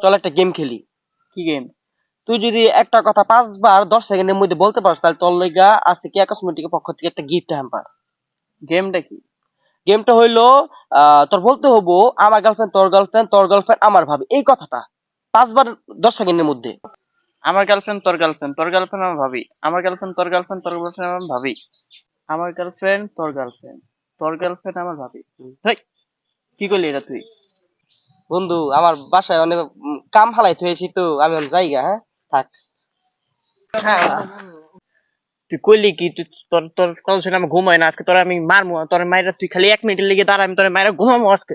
চল একটা গেম খেলি। কি গেম? তুই যদি একটা কথা 5 বার 10 সেকেন্ডের মধ্যে বলতে পারস তাহলে তোর লইগা আছে কি কসমেটিকের পক্ষ থেকে একটা গিফট হ্যাম্পার। গেমটা কি? গেমটা হইলো তোর বলতে হবো আমার গার্লফ্রেন্ড তোর গার্লফ্রেন্ড তোর গার্লফ্রেন্ড আমার ভাবি, এই কথাটা 5 বার 10 সেকেন্ডের মধ্যে। আমার গার্লফ্রেন্ড তোর গার্লফ্রেন্ড, তোর গার্লফ্রেন্ড আমার ভাবি। আমার গার্লফ্রেন্ড তোর গার্লফ্রেন্ড, তোর গার্লফ্রেন্ড আমার ভাবি। আমার গার্লফ্রেন্ড তোর গার্লফ্রেন্ড, তোর গার্লফ্রেন্ড আমার ভাবি। হেই, কি করলি এটা তুই? বন্ধু আমার বাসায় অনেক কাম হালাইতে হয়েছি তো আমি অনেক জায়গা, হ্যাঁ থাক। তুই কইলি কি? তুই তোর তোর কথা শুনে আমি ঘুমাই না আজকে। তোর আমি মারমু, তোর মাইরা তুই খালি 1 মিনিটের লেগে দাঁড়া, আমি তোর মাইরা ঘুমামু আজকে।